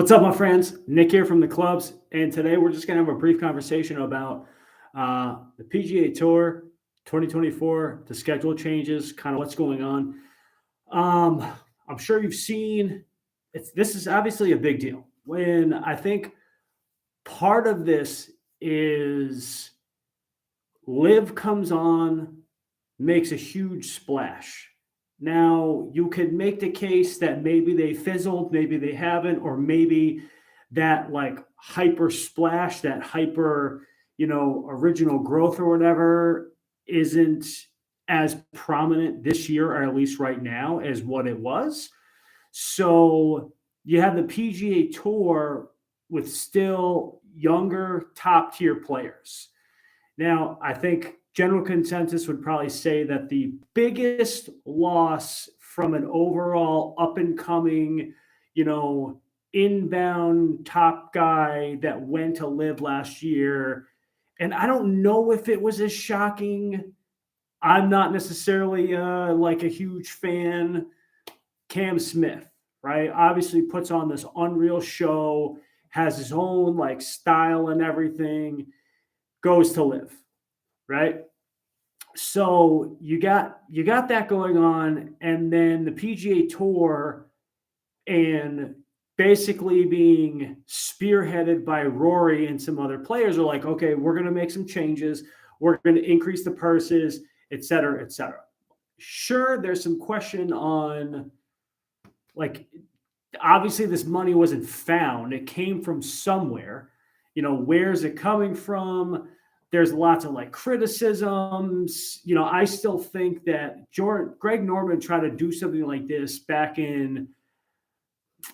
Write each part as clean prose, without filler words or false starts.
What's up, my friends? Nick here from the clubs, and today we're just going to have a brief conversation about the PGA Tour 2024, the schedule changes, kind of what's going on. Um, I'm sure you've seen this is obviously a big deal. When I think part of this is Live comes on, makes a huge splash. Now, you could make the case that maybe they fizzled, maybe they haven't, or maybe that like hyper splash, that hyper, original growth or whatever isn't as prominent this year, or at least right now, as what it was. So you have the PGA Tour with still younger top tier players. Now, I think general consensus would probably say that the biggest loss from an overall up and coming, inbound top guy that went to Live last year. And I don't know if it was as shocking. I'm not necessarily like a huge fan. Cam Smith, right? Obviously puts on this unreal show, has his own like style and everything, goes to Live, right? So you got that going on, and then the PGA Tour, and basically being spearheaded by Rory and some other players are like, okay, we're going to make some changes, we're going to increase the purses, et cetera, et cetera. Sure, there's some question on, like, obviously this money wasn't found, it came from somewhere. Where's it coming from? There's lots of like criticisms. I still think that Greg Norman tried to do something like this back in,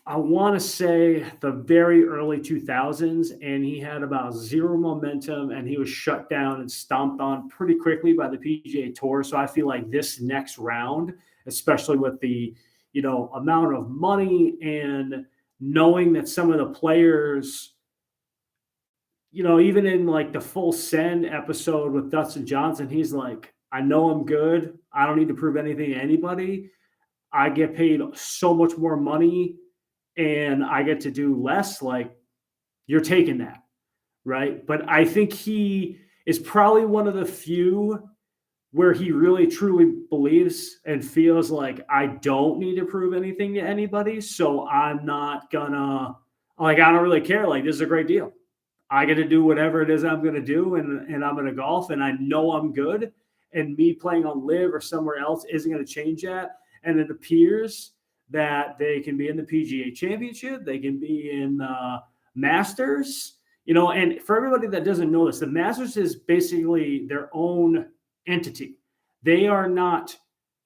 I want to say, the very early 2000s, and he had about zero momentum, and he was shut down and stomped on pretty quickly by the PGA Tour. So I feel like this next round, especially with the amount of money and knowing that some of the players, even in like the Full Send episode with Dustin Johnson, he's like, I know I'm good. I don't need to prove anything to anybody. I get paid so much more money and I get to do less. Like, you're taking that, right? But I think he is probably one of the few where he really truly believes and feels like, I don't need to prove anything to anybody. So I'm not gonna, like, I don't really care. Like, this is a great deal. I get to do whatever it is I'm going to do, and I'm going to golf, and I know I'm good. And me playing on Live or somewhere else isn't going to change that. And it appears that they can be in the PGA Championship, they can be in Masters, And for everybody that doesn't know this, the Masters is basically their own entity. They are not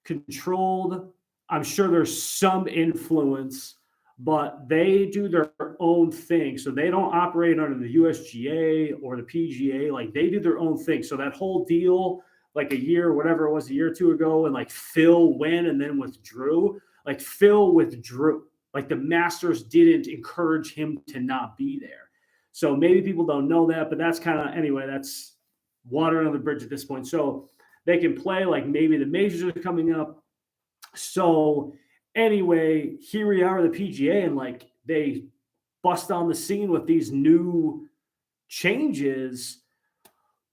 controlled. I'm sure there's some influence, but they do their own thing. So they don't operate under the USGA or the PGA. Like, they do their own thing. So that whole deal, like a year or two ago, and like Phil went and then withdrew. Like, Phil withdrew. Like, the Masters didn't encourage him to not be there. So maybe people don't know that, but that's kind of, anyway, that's water under the bridge at this point. So they can play, like, maybe the majors are coming up. So anyway, here we are, the PGA, and like they bust on the scene with these new changes,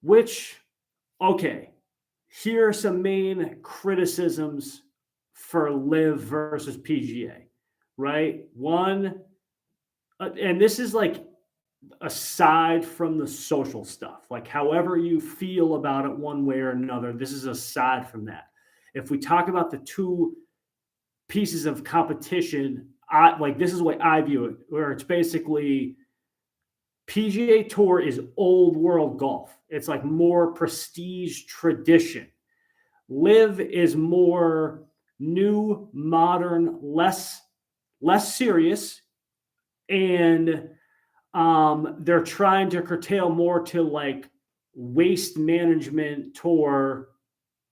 which, okay, here are some main criticisms for Live versus PGA, right? One, and this is like aside from the social stuff, like however you feel about it one way or another, this is aside from that. If we talk about the two pieces of competition, this is the way I view it, where it's basically PGA Tour is old world golf. It's like more prestige tradition. Live is more new, modern, less serious, and they're trying to curtail more to like waste management tour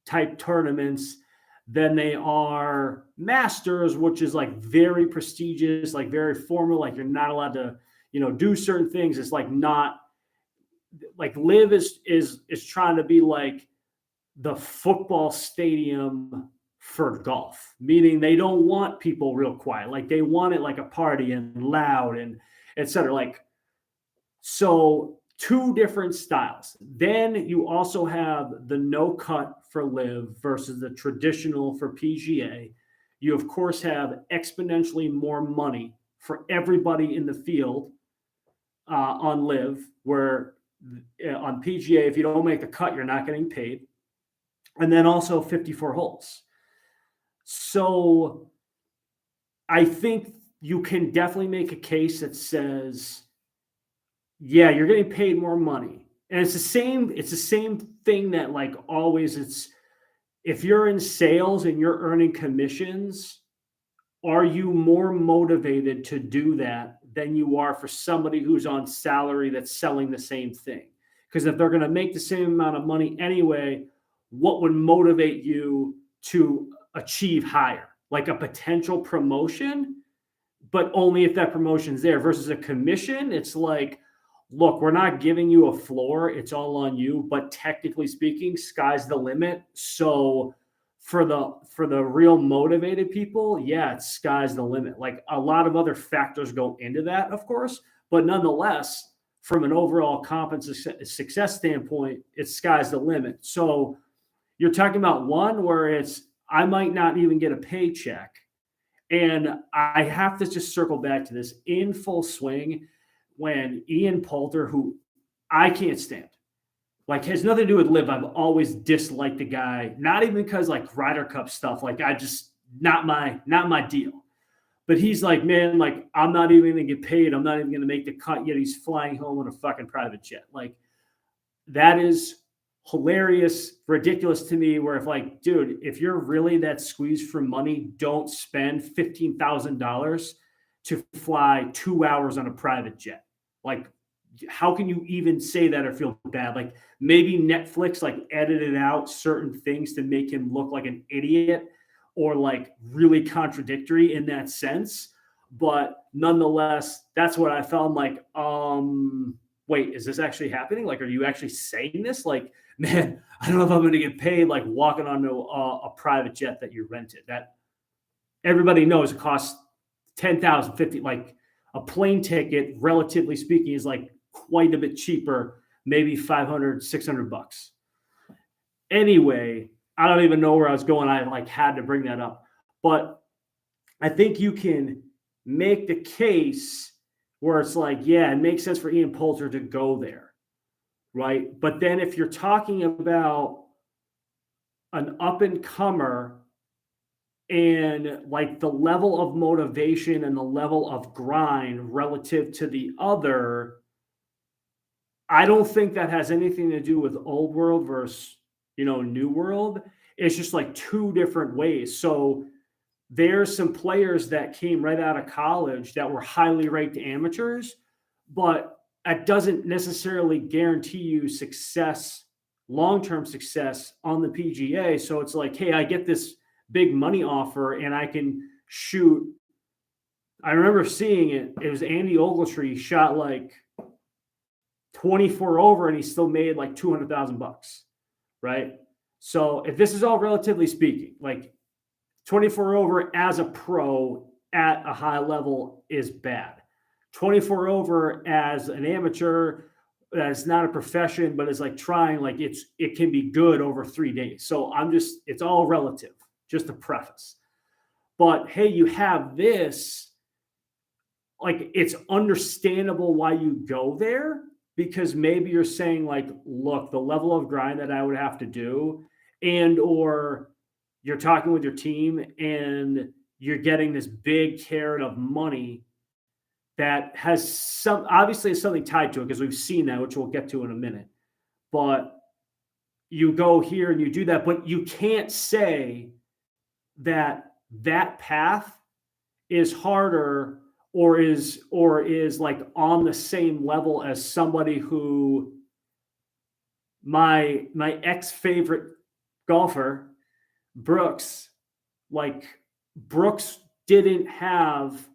type tournaments than they are Masters, which is like very prestigious, like very formal, like you're not allowed to, do certain things. It's like not like Live is trying to be like the football stadium for golf, meaning they don't want people real quiet. Like they want it like a party and loud and etc. Like, so two different styles. Then you also have the no cut for live versus the traditional for PGA. You of course have exponentially more money for everybody in the field on live, where on PGA, if you don't make the cut, you're not getting paid. And then also 54 holes. So I think you can definitely make a case that says, yeah, you're getting paid more money. And it's the same thing that like always it's, if you're in sales and you're earning commissions, are you more motivated to do that than you are for somebody who's on salary that's selling the same thing? Because if they're going to make the same amount of money anyway, what would motivate you to achieve higher? Like a potential promotion, but only if that promotion's there, versus a commission. It's like, look, we're not giving you a floor. It's all on you. But technically speaking, sky's the limit. So for the real motivated people, yeah, it's sky's the limit. Like a lot of other factors go into that, of course, but nonetheless, from an overall success standpoint, it's sky's the limit. So you're talking about one where it's, I might not even get a paycheck. And I have to just circle back to this in full swing when Ian Poulter, who I can't stand, like has nothing to do with live. I've always disliked the guy, not even because like Ryder Cup stuff, like I just, not my deal. But he's like, man, like I'm not even gonna get paid. I'm not even gonna make the cut, yet he's flying home on a fucking private jet. Like that is hilarious, ridiculous to me, where if like, dude, if you're really that squeezed for money, don't spend $15,000 to fly 2 hours on a private jet. Like, how can you even say that or feel bad? Like maybe Netflix like edited out certain things to make him look like an idiot or like really contradictory in that sense. But nonetheless, that's what I felt. I'm like, wait, is this actually happening? Like, are you actually saying this? Like, man, I don't know if I'm going to get paid like walking onto a private jet that you rented. That everybody knows it costs 10,000, 50, like a plane ticket, relatively speaking, is like quite a bit cheaper, maybe 500, 600 bucks. Anyway, I don't even know where I was going. I like had to bring that up, but I think you can make the case where it's like, yeah, it makes sense for Ian Poulter to go there, right? But then if you're talking about an up-and-comer and like the level of motivation and the level of grind relative to the other, I don't think that has anything to do with old world versus, new world. It's just like two different ways. So there's some players that came right out of college that were highly ranked amateurs, but that doesn't necessarily guarantee you success, long-term success on the PGA. So it's like, hey, I get this big money offer and I can shoot. I remember seeing it. It was Andy Ogletree shot like 24 over and he still made like $200,000, right? So if this is all relatively speaking, like 24 over as a pro at a high level is bad. 24 over as an amateur that's not a profession, but is like trying, like it can be good over 3 days. So it's all relative, just a preface. But hey, you have this, like it's understandable why you go there, because maybe you're saying like, look, the level of grind that I would have to do, and or you're talking with your team and you're getting this big carrot of money that has obviously something tied to it, because we've seen that, which we'll get to in a minute. But you go here and you do that, but you can't say that path is harder or is like on the same level as somebody who my ex-favorite golfer, Brooks, like Brooks didn't have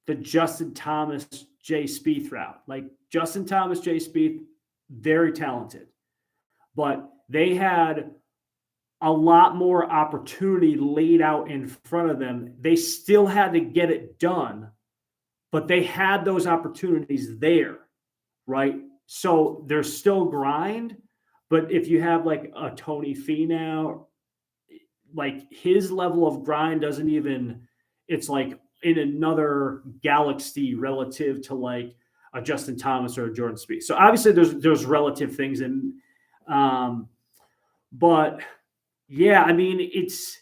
the Justin Thomas, Jay Spieth route. Like Justin Thomas, Jay Spieth, very talented, but they had a lot more opportunity laid out in front of them. They still had to get it done, but they had those opportunities there, right? So there's still grind, but if you have like a Tony Finau, like his level of grind doesn't even, it's like in another galaxy relative to like a Justin Thomas or a Jordan Spieth. So obviously there's relative things, and but yeah, I mean it's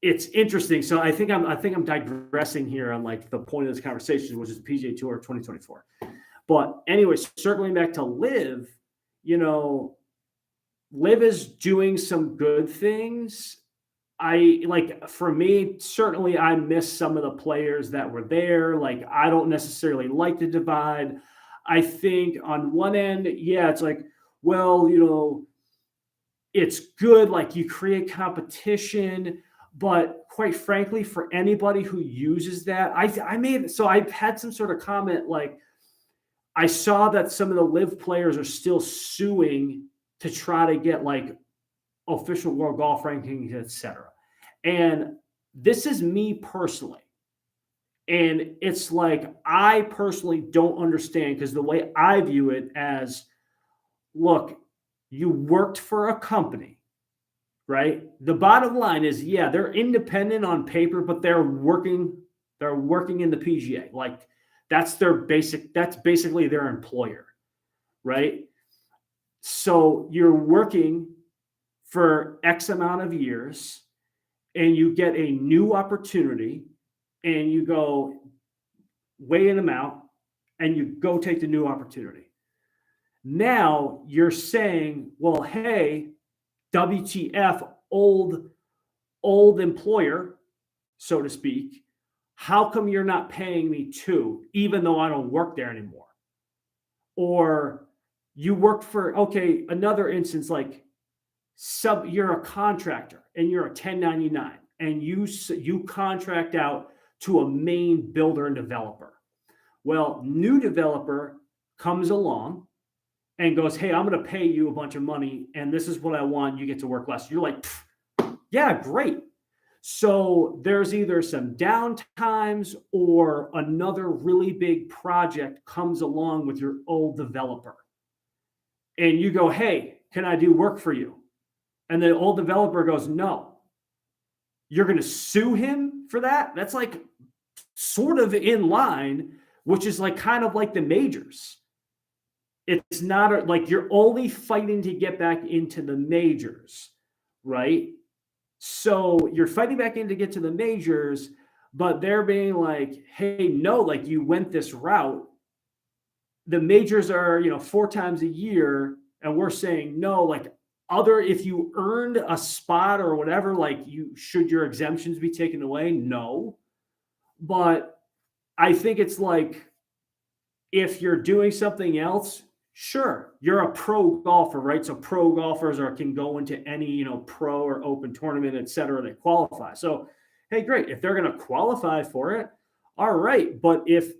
interesting. So I think I'm digressing here on like the point of this conversation, which is the PGA Tour 2024. But anyway, circling back to Liv, you know, Liv is doing some good things. I like, for me, certainly I miss some of the players that were there. Like, I don't necessarily like the divide. I think on one end, yeah, it's like, well, you know, it's good. Like, you create competition, but quite frankly, for anybody who uses that, I've had some sort of comment like, I saw that some of the Live players are still suing to try to get like official world golf rankings, etc. And this is me personally. And it's like, I personally don't understand, because the way I view it as, look, you worked for a company, right? The bottom line is, yeah, they're independent on paper, but they're working in the PGA. Like, that's basically their employer, right? So you're working for X amount of years, and you get a new opportunity, and you go weigh them out, and you go take the new opportunity. Now you're saying, well, hey, WTF, old employer, so to speak, how come you're not paying me too, even though I don't work there anymore? Or you work for, okay, another instance, like you're a contractor and you're a 1099, and you contract out to a main builder and developer. Well, new developer comes along and goes, hey, I'm going to pay you a bunch of money, and this is what I want. You get to work less. You're like, yeah, great. So there's either some downtimes, or another really big project comes along with your old developer. And you go, hey, can I do work for you? And the old developer goes, no. You're going to sue him for that? That's like sort of in line, which is like kind of like the majors. It's not like you're only fighting to get back into the majors, right? So you're fighting back in to get to the majors, but they're being like, hey, no, like you went this route. The majors are, 4 times a year. And we're saying, no, like if you earned a spot or whatever, like should your exemptions be taken away? No. But I think it's like, if you're doing something else, sure, you're a pro golfer, right? So pro golfers can go into any, pro or open tournament, et cetera, they qualify. So, hey, great. If they're going to qualify for it, all right. But if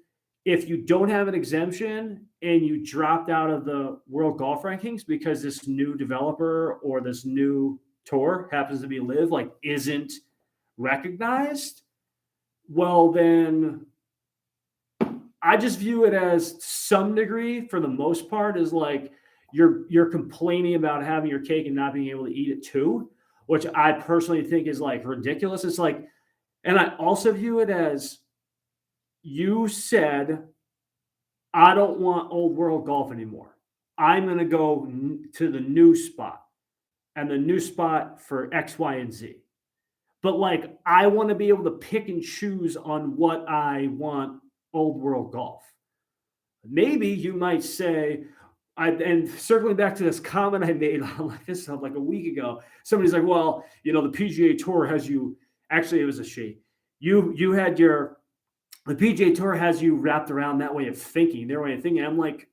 you don't have an exemption and you dropped out of the world golf rankings because this new developer or this new tour happens to be Live, like isn't recognized, well, then I just view it as, some degree, for the most part, is like you're complaining about having your cake and not being able to eat it too, which I personally think is like ridiculous. It's like, and I also view it as, you said, I don't want old world golf anymore. I'm going to go to the new spot, and the new spot for X, Y, and Z. But like, I want to be able to pick and choose on what I want old world golf. Maybe you might say, and circling back to this comment I made like a week ago, somebody's like, well, the PGA Tour has you, actually it was a she, you had the PGA Tour has you wrapped around that way of thinking, their way of thinking. I'm like,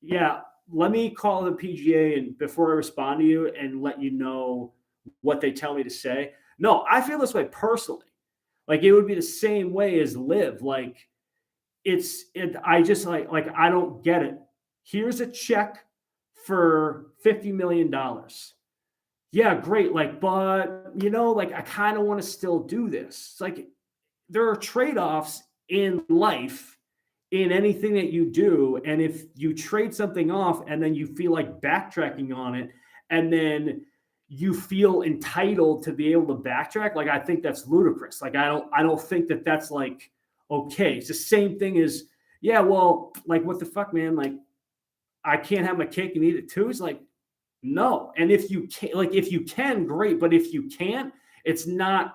yeah, let me call the PGA and before I respond to you and let you know what they tell me to say. No, I feel this way personally. Like, it would be the same way as Live. Like, I just like I don't get it. Here's a check for $50 million. yeah, great. Like, but like I kind of want to still do this. It's like there are trade-offs in life in anything that you do. And if you trade something off and then you feel like backtracking on it, and then you feel entitled to be able to backtrack, like I think that's ludicrous. Like I don't think that that's like okay. It's the same thing as, yeah, well, like what the fuck, man? Like I can't have my cake and eat it too. It's like, no. And if you can, like if you can, great. But if you can't, it's not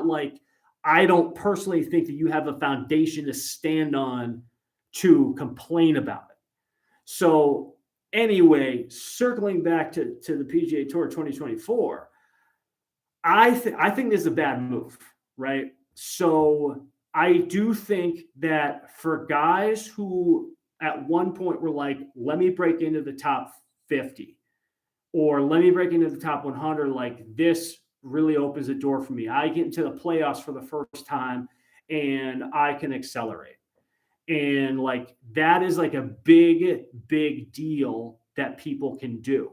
like, I don't personally think that you have a foundation to stand on to complain about it. So anyway, circling back to the PGA Tour 2024, I think this is a bad move, right? So I do think that for guys who at one point were like, let me break into the top 50 or let me break into the top 100, like this really opens a door for me. I get into the playoffs for the first time and I can accelerate. And like that is like a big, big deal that people can do.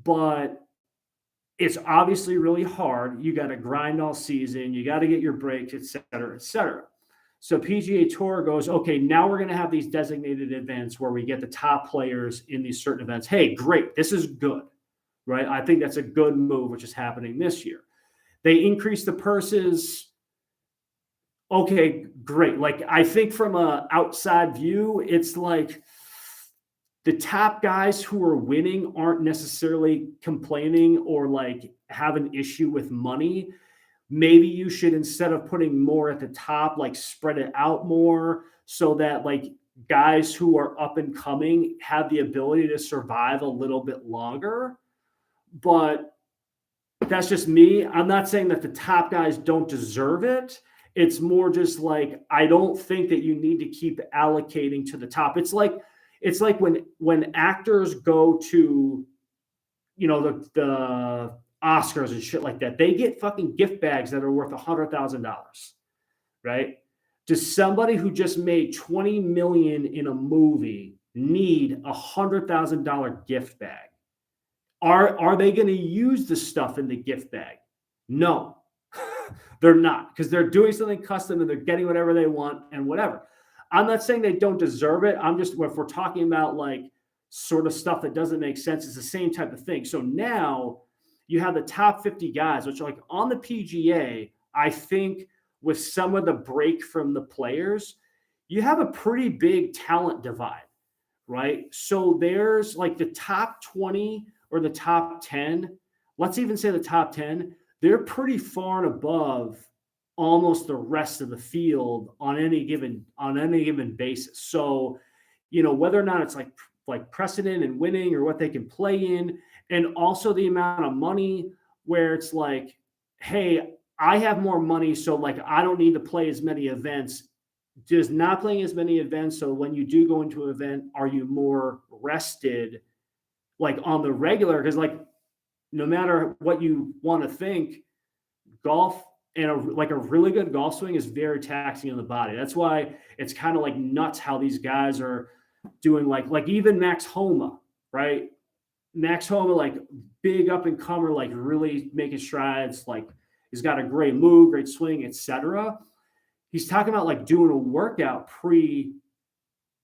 But it's obviously really hard. You got to grind all season. You got to get your breaks, et cetera, et cetera. So PGA Tour goes, okay, now we're going to have these designated events where we get the top players in these certain events. Hey, great. This is good, right? I think that's a good move, which is happening this year. They increase the purses. Okay, great. Like I think from an outside view, it's like the top guys who are winning aren't necessarily complaining or like have an issue with money. Maybe you should, instead of putting more at the top, like spread it out more so that like guys who are up and coming have the ability to survive a little bit longer. But that's just me. I'm not saying that the top guys don't deserve it. It's more just like, I don't think that you need to keep allocating to the top. It's like when actors go to, the Oscars and shit like that, they get fucking gift bags that are worth $100,000, right? Does somebody who just made $20 million in a movie need $100,000 gift bag? Are they going to use the stuff in the gift bag? No, they're not, because they're doing something custom and they're getting whatever they want and whatever. I'm not saying they don't deserve it. I'm just, if we're talking about like sort of stuff that doesn't make sense, it's the same type of thing. So now you have the top 50 guys, which are like on the PGA, I think with some of the break from the players, you have a pretty big talent divide, right? So there's like the top 20 or the top 10, let's even say the top 10, they're pretty far and above almost the rest of the field on any given basis. So, whether or not it's like precedent and winning or what they can play in, and also the amount of money where it's like, hey, I have more money, so like I don't need to play as many events. Just not playing as many events. So when you do go into an event, are you more rested, like on the regular? Because like no matter what you want to think, golf and a really good golf swing is very taxing on the body. That's why it's kind of like nuts how these guys are doing like even Max Homa, right? Max Homa, like big up and comer, like really making strides. Like he's got a great move, great swing, etc. He's talking about like doing a workout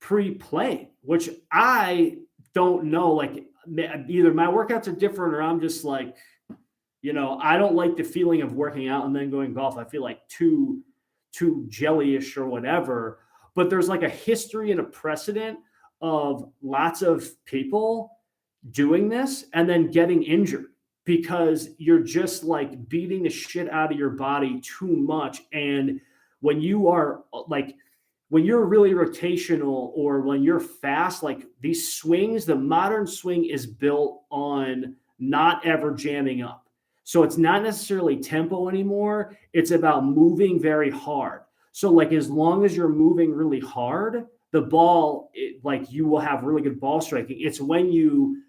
pre-play, which I don't know. Like either my workouts are different or I'm just like, I don't like the feeling of working out and then going golf. I feel like too jellyish or whatever. But there's like a history and a precedent of lots of people doing this and then getting injured because you're just like beating the shit out of your body too much. And when you're really rotational or when you're fast, like these swings, the modern swing is built on not ever jamming up. So it's not necessarily tempo anymore. It's about moving very hard. So like as long as you're moving really hard, the ball, like you will have really good ball striking. It's when you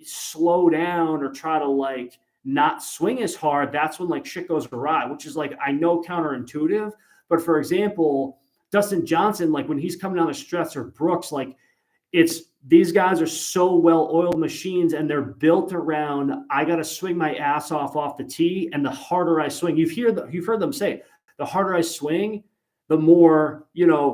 slow down or try to like not swing as hard, that's when like shit goes awry, which is like, I know counterintuitive, but for example, Dustin Johnson, like when he's coming down the stretch or Brooks, like it's these guys are so well-oiled machines, and they're built around, I got to swing my ass off the tee, and the harder I swing, you've heard them say, the harder I swing, the more,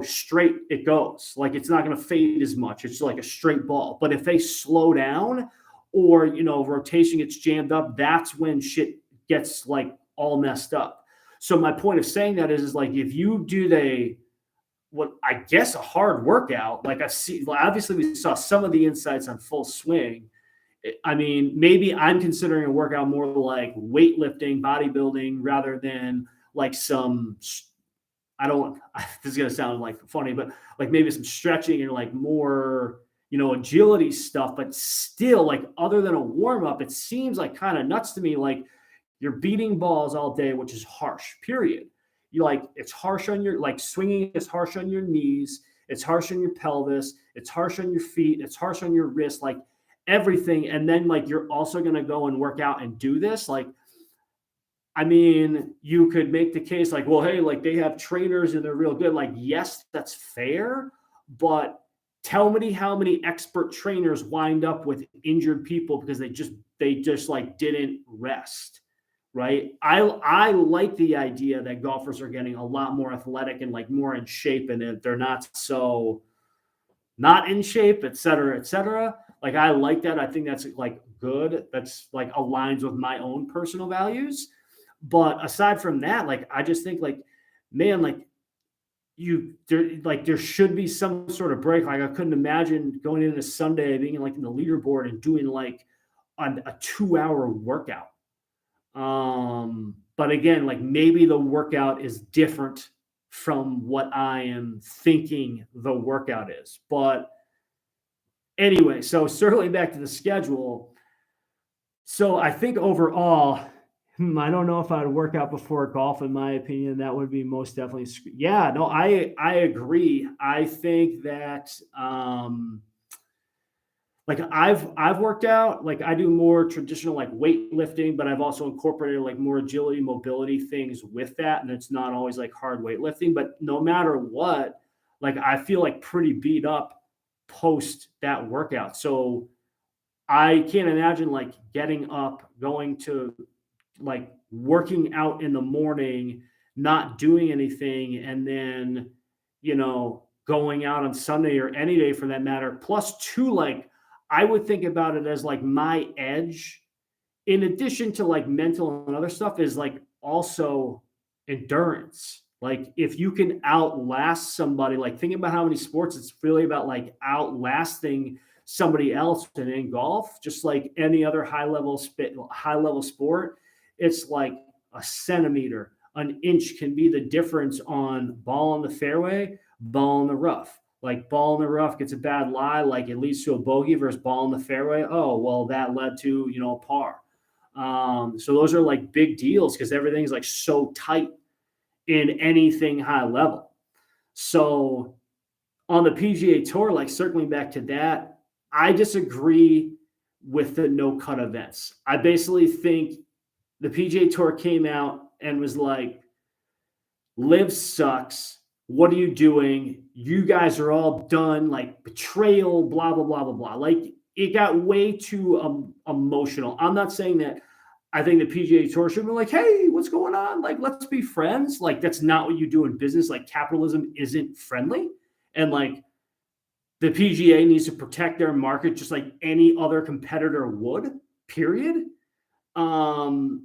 straight it goes. Like, it's not going to fade as much. It's like a straight ball. But if they slow down, or, rotation gets jammed up, that's when shit gets like all messed up. So my point of saying that is like, if you do what I guess a hard workout, like obviously we saw some of the insights on full swing. I mean, maybe I'm considering a workout more like weightlifting, bodybuilding, rather than like some, this is going to sound like funny, but like maybe some stretching and like more, agility stuff. But still, like, other than a warm up, it seems like kind of nuts to me. Like, you're beating balls all day, which is harsh, period. It's harsh on your, like, swinging is harsh on your knees. It's harsh on your pelvis. It's harsh on your feet. It's harsh on your wrist, like everything. And then, like, you're also going to go and work out and do this. Like, I mean, you could make the case like, well, hey, like, they have trainers and they're real good. Like, yes, that's fair. But tell me how many expert trainers wind up with injured people because they just like didn't rest. Right. I like the idea that golfers are getting a lot more athletic and like more in shape, and they're not so not in shape, et cetera, et cetera. Like, I like that. I think that's like good. That's like aligns with my own personal values. But aside from that, like, I just think like, man, like, there should be some sort of break. Like, I couldn't imagine going into Sunday being like in the leaderboard and doing like a 2-hour workout. But again, like, maybe the workout is different from what I am thinking the workout is. But anyway, so circling back to the schedule. So I think overall, I don't know if I'd work out before golf. In my opinion, that would be most definitely. Yeah, no, I agree. I think that, like, I've worked out, like, I do more traditional like weightlifting, but I've also incorporated like more agility, mobility things with that. And it's not always like hard weightlifting, but no matter what, like, I feel like pretty beat up post that workout. So I can't imagine like getting up, going to like working out in the morning, not doing anything, and then, going out on Sunday or any day for that matter. Plus, two, like, I would think about it as like my edge, in addition to like mental and other stuff, is like also endurance. Like, if you can outlast somebody, like, think about how many sports it's really about like outlasting somebody else. And in golf, just like any other high level sport, it's like a centimeter, an inch can be the difference on ball in the fairway, ball in the rough. Like, ball in the rough gets a bad lie, like it leads to a bogey, versus ball in the fairway. Oh, well, that led to, a par. So those are like big deals because everything's like so tight in anything high level. So on the PGA Tour, like, circling back to that, I disagree with the no cut events. I basically think the PGA Tour came out and was like, live sucks. What are you doing? You guys are all done. Like, betrayal, blah, blah, blah, blah, blah. Like, it got way too emotional. I'm not saying that I think the PGA Tour should be like, hey, what's going on? Like, let's be friends. Like, that's not what you do in business. Like, capitalism isn't friendly. And like, the PGA needs to protect their market just like any other competitor would, period. And,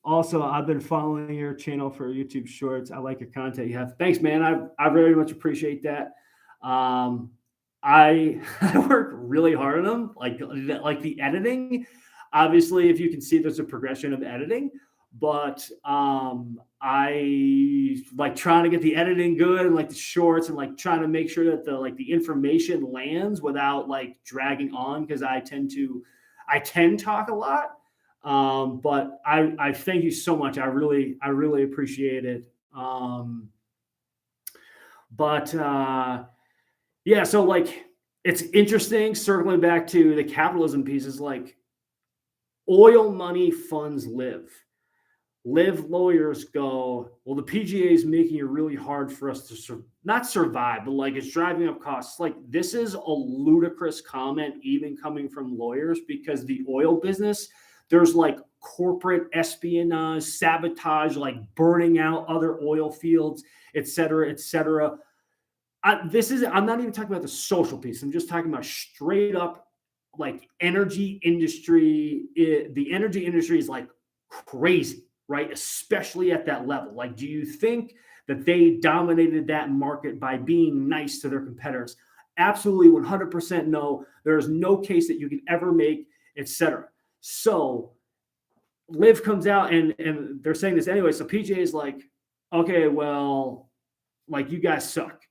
also, I've been following your channel for YouTube Shorts. I like your content you have. Thanks, man. I very much appreciate that. I work really hard on them, like the editing. Obviously, if you can see, there's a progression of editing, but I like trying to get the editing good and like the shorts, and like trying to make sure that the information lands without like dragging on, because I tend to talk a lot. But I thank you so much. I really appreciate it. Yeah, so like, it's interesting, circling back to the capitalism piece, is like, oil money funds live. Live lawyers go, well, the PGA is making it really hard for us to not survive, but like it's driving up costs. Like this is a ludicrous comment, even coming from lawyers, because the oil business, there's like corporate espionage, sabotage, like burning out other oil fields, et cetera, et cetera. I'm not even talking about the social piece. I'm just talking about straight up like energy industry. The energy industry is like crazy, right? Especially at that level. Like, do you think that they dominated that market by being nice to their competitors? Absolutely, 100% no. There is no case that you can ever make, etc. So Liv comes out and they're saying this anyway. So PGA is like, okay, well, like you guys suck.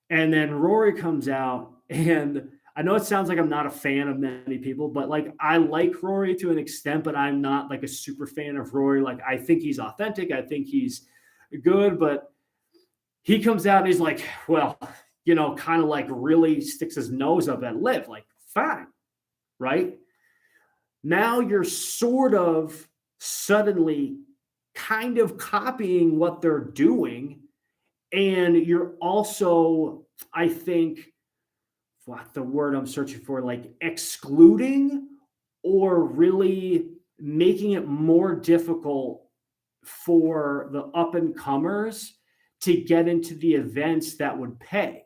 And then Rory comes out, and I know it sounds like I'm not a fan of many people, but like I like Rory to an extent, but I'm not like a super fan of Rory. Like I think he's authentic. I think he's good, but he comes out and he's like, well, you know, kind of like really sticks his nose up at Liv. Like, fine, right? Now you're sort of suddenly kind of copying what they're doing. And you're also, I think, what the word I'm searching for, like excluding or really making it more difficult for the up and comers to get into the events that would pay,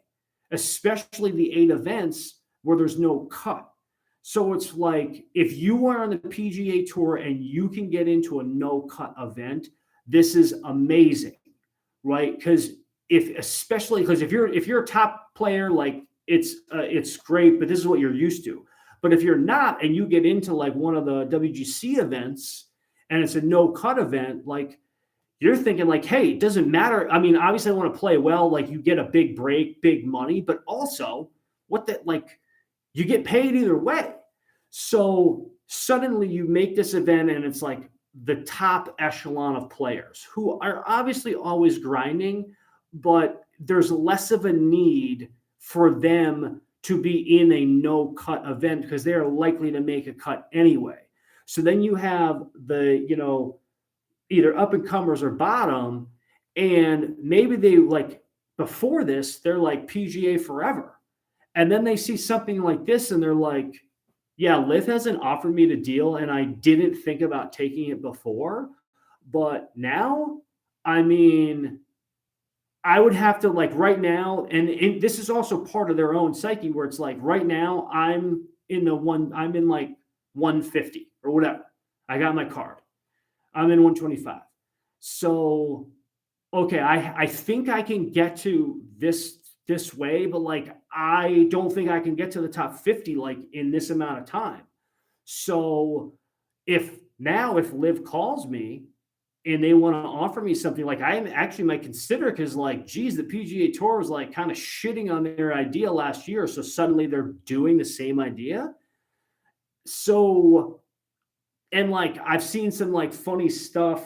especially the 8 events where there's no cut. So it's like if you are on the PGA Tour and you can get into a no cut event, this is amazing, right? Because especially because if you're a top player, like it's great, but this is what you're used to. But if you're not and you get into like one of the WGC events and it's a no cut event, like you're thinking like, hey, it doesn't matter. I mean, obviously I want to play well, like you get a big break, big money, but also like you get paid either way. So suddenly you make this event and it's like the top echelon of players who are obviously always grinding, but there's less of a need for them to be in a no cut event because they are likely to make a cut anyway. So then you have the, you know, either up and comers or bottom, and maybe they like before this, they're like PGA forever. And then they see something like this and they're like, yeah, Liv hasn't offered me the deal and I didn't think about taking it before. But now, I mean, I would have to like right now, and this is also part of their own psyche where it's like right now I'm in like 150 or whatever. I got my card. I'm in 125. So, okay, I think I can get to this way, but like I don't think I can get to the top 50 like in this amount of time. So if Liv calls me and they want to offer me something, like I actually might consider, because like, geez, the PGA Tour was like kind of shitting on their idea last year. So suddenly they're doing the same idea. So, and like I've seen some like funny stuff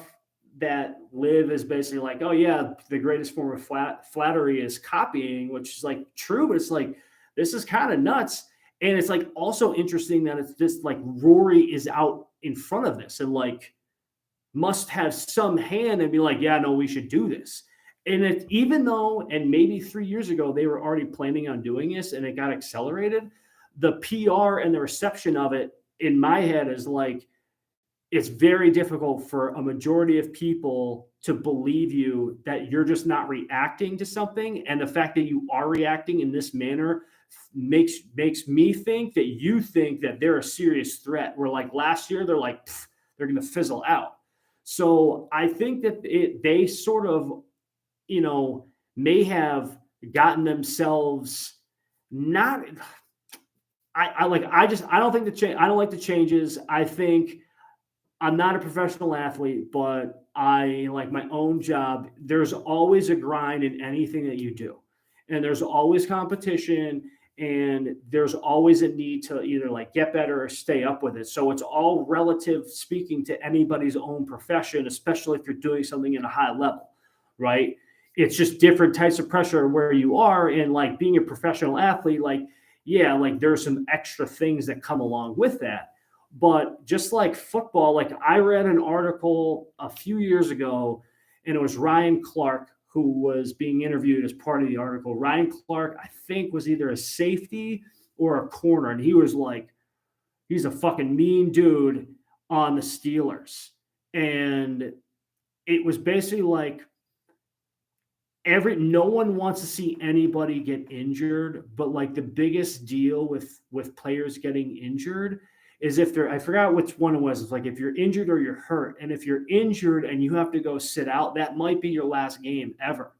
that Liv is basically like, oh yeah, the greatest form of flattery is copying, which is like true, but it's like, this is kind of nuts. And it's like also interesting that it's just like Rory is out in front of this and like must have some hand and be like, yeah, no, we should do this. And it, even though, and maybe 3 years ago, they were already planning on doing this and it got accelerated, the PR and the reception of it in my head is like, it's very difficult for a majority of people to believe you that you're just not reacting to something. And the fact that you are reacting in this manner makes me think that you think that they're a serious threat. Where like last year, they're like, they're going to fizzle out. So I think that they sort of, you know, may have gotten themselves not. I don't think I don't like the changes. I think I'm not a professional athlete, but I like my own job. There's always a grind in anything that you do. And there's always competition and there's always a need to either like get better or stay up with it. So it's all relative speaking to anybody's own profession, especially if you're doing something at a high level, right? It's just different types of pressure where you are. And like being a professional athlete, like, yeah, like there's some extra things that come along with that. But just like football, like I read an article a few years ago, and it was Ryan Clark who was being interviewed as part of the article. Ryan Clark, I think, was either a safety or a corner, and he was like, he's a fucking mean dude on the Steelers. And it was basically like no one wants to see anybody get injured, but like the biggest deal with players getting injured is if they're, I forgot which one it was. It's like if you're injured or you're hurt, and if you're injured and you have to go sit out, that might be your last game ever,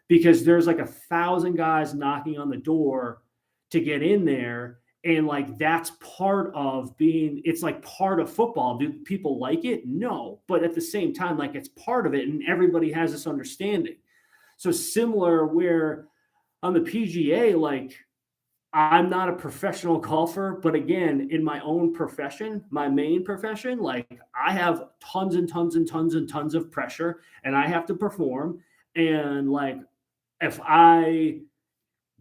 because there's like 1,000 guys knocking on the door to get in there. And like that's part of being, it's like part of football. Do people like it? No. But at the same time, like it's part of it, and everybody has this understanding. So similar where on the PGA, like I'm not a professional golfer, but again, in my own profession, my main profession, like I have tons and tons and tons and tons of pressure, and I have to perform. And like if I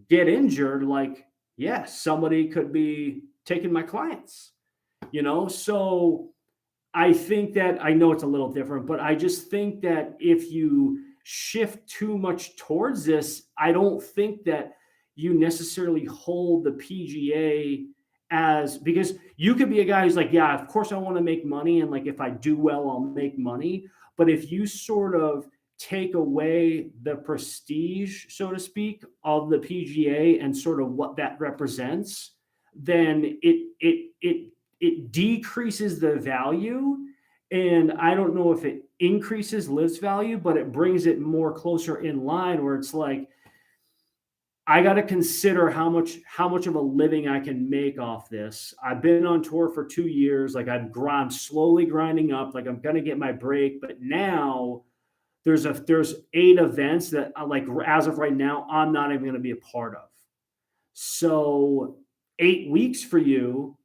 get injured, like, yes, somebody could be taking my clients, you know? So I think that, I know it's a little different, but I just think that if you shift too much towards this, I don't think that you necessarily hold the PGA as, because you could be a guy who's like, yeah, of course I want to make money. And like, if I do well, I'll make money. But if you sort of take away the prestige, so to speak, of the PGA and sort of what that represents, then it decreases the value. And I don't know if it increases LIV's value, but it brings it more closer in line where it's like, I got to consider how much of a living I can make off this. I've been on tour for 2 years. Like I'm slowly grinding up, like I'm going to get my break. But now there's 8 events that like, as of right now, I'm not even going to be a part of. So 8 weeks for you,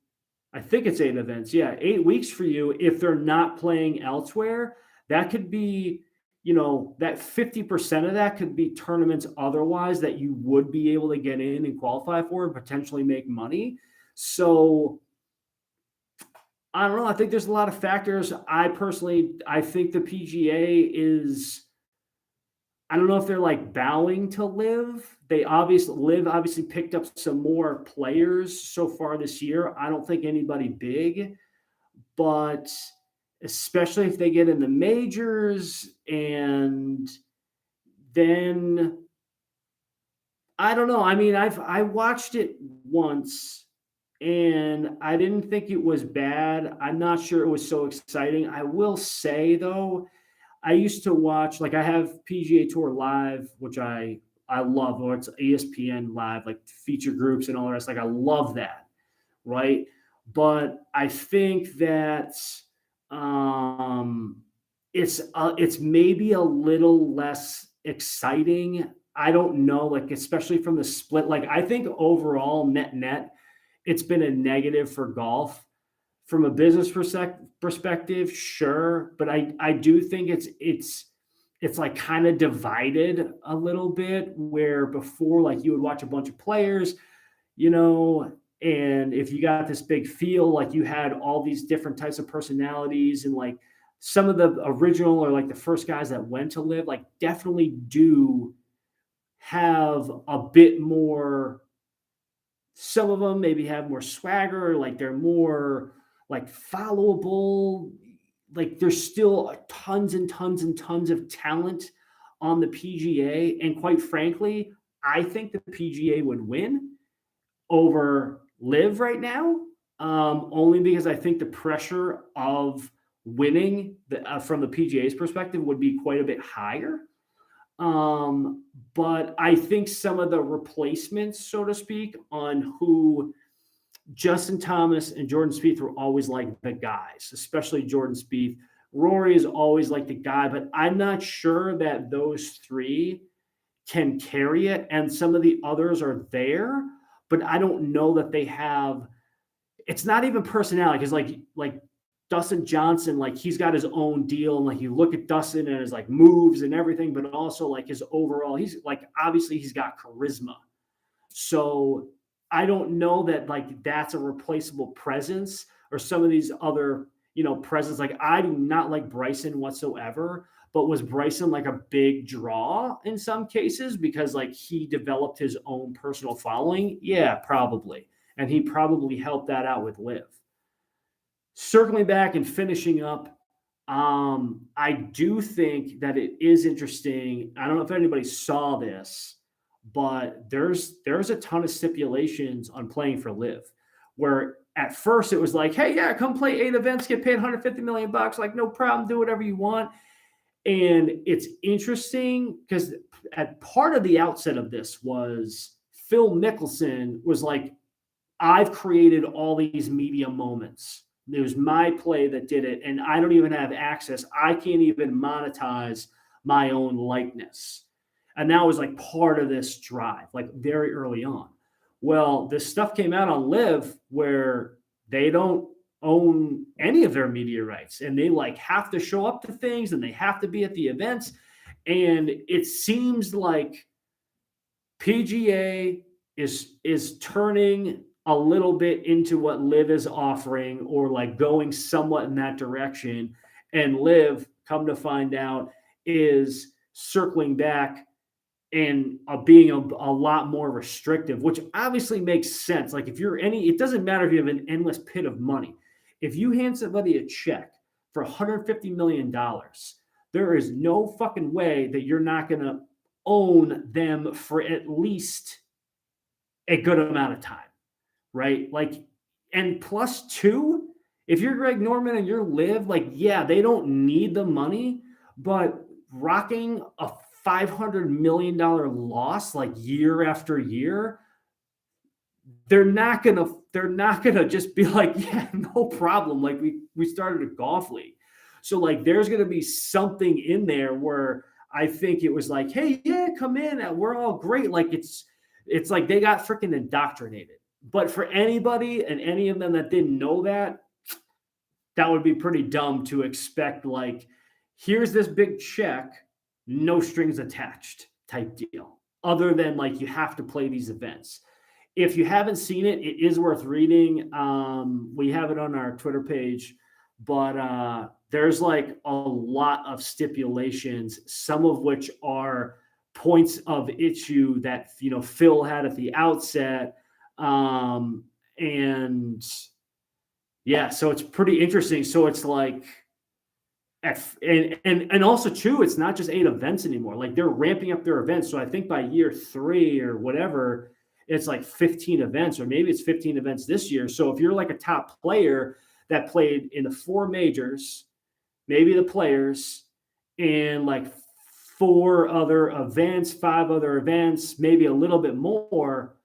I think it's 8 events. Yeah, 8 weeks for you. If they're not playing elsewhere, that could be, you know, that 50% of that could be tournaments otherwise that you would be able to get in and qualify for and potentially make money. So I don't know. I think there's a lot of factors. I think the PGA is, I don't know if they're like bowing to LIV. LIV obviously picked up some more players so far this year. I don't think anybody big, but especially if they get in the majors, and then I don't know. I mean, I watched it once and I didn't think it was bad. I'm not sure it was so exciting. I will say though, I used to watch, like I have PGA Tour Live, which I love, or it's ESPN Live, like feature groups and all the rest. Like I love that, right? But I think that it's maybe a little less exciting. I don't know, like especially from the split. Like I think overall net, it's been a negative for golf. From a business perspective, sure, but I do think it's like kind of divided a little bit, where before like you would watch a bunch of players, you know, and if you got this big field, like you had all these different types of personalities, and like some of the original or like the first guys that went to LIV, like definitely do have a bit more, some of them maybe have more swagger, like they're more like followable. Like there's still tons and tons and tons of talent on the PGA. And quite frankly, I think the PGA would win over LIV right now, only because I think the pressure of winning from the PGA's perspective would be quite a bit higher. But I think some of the replacements, so to speak, on who Justin Thomas and Jordan Spieth were always like the guys, especially Jordan Spieth. Rory is always like the guy, but I'm not sure that those 3 can carry it. And some of the others are there, but I don't know that they have. It's not even personality, because like Dustin Johnson, like he's got his own deal, and like you look at Dustin and his like moves and everything, but also like his overall, he's like obviously he's got charisma. So I don't know that like that's a replaceable presence, or some of these other, presents. Like I do not like Bryson whatsoever, but was Bryson like a big draw in some cases because like he developed his own personal following? Yeah, probably. And he probably helped that out with Liv. Circling back and finishing up, I do think that it is interesting. I don't know if anybody saw this, but there's a ton of stipulations on playing for Liv, where at first it was like, hey, yeah, come play 8 events, get paid $150 million, like no problem, do whatever you want. And it's interesting because at part of the outset of this was Phil Mickelson was like, I've created all these media moments. It was my play that did it, and I don't even have access. I can't even monetize my own likeness. And that was like part of this drive, like very early on. Well, this stuff came out on Liv where they don't own any of their media rights, and they like have to show up to things and they have to be at the events. And it seems like PGA is turning a little bit into what Liv is offering, or like going somewhat in that direction. And Liv, come to find out, is circling back and being a lot more restrictive, which obviously makes sense. Like if you're it doesn't matter if you have an endless pit of money. If you hand somebody a check for $150 million, there is no fucking way that you're not going to own them for at least a good amount of time, right? Like, and plus 2, if you're Greg Norman and you're Liv, like, yeah, they don't need the money, but rocking a $500 million loss like year after year, they're not gonna just be like, yeah, no problem. Like we started a golf league. So like there's gonna be something in there where I think it was like, hey, yeah, come in, and we're all great. Like it's like they got freaking indoctrinated. But for anybody and any of them that didn't know that, that would be pretty dumb to expect like, here's this big check, no strings attached type deal, other than like you have to play these events. If you haven't seen it, it is worth reading. We have it on our Twitter page, but there's like a lot of stipulations, some of which are points of issue that Phil had at the outset. And yeah, so it's pretty interesting. So it's like, and also too, it's not just 8 events anymore. Like they're ramping up their events. So I think by year 3 or whatever, it's like 15 events, or maybe it's 15 events this year. So if you're like a top player that played in the 4 majors, maybe the Players, and like 4 other events, 5 other events, maybe a little bit more,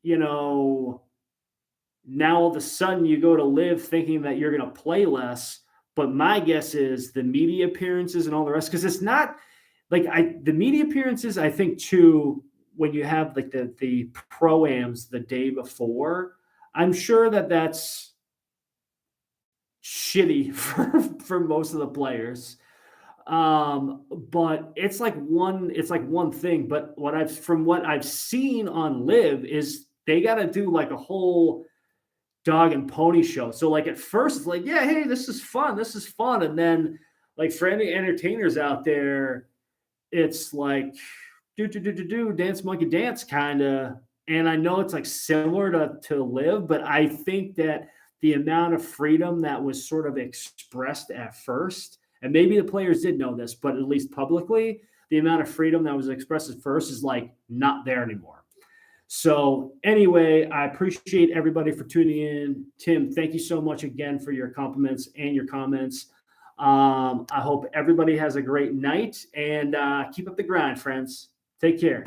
now all of a sudden you go to Liv thinking that you're going to play less. But my guess is the media appearances and all the rest, because it's not like the media appearances, I think too, when you have like the pro-ams the day before, I'm sure that that's shitty for most of the players. But it's like one thing. But from what I've seen on Liv is they got to do like a whole dog and pony show. So like at first it's like, yeah, hey, this is fun. And then like for any entertainers out there, it's like do dance monkey dance kind of. And I know it's like similar to Liv, but I think that the amount of freedom that was sort of expressed at first, and maybe the players did know this, but at least publicly, the amount of freedom that was expressed at first is like not there anymore. So anyway, I appreciate everybody for tuning in. Tim, thank you so much again for your compliments and your comments. I hope everybody has a great night, and keep up the grind, friends. Take care.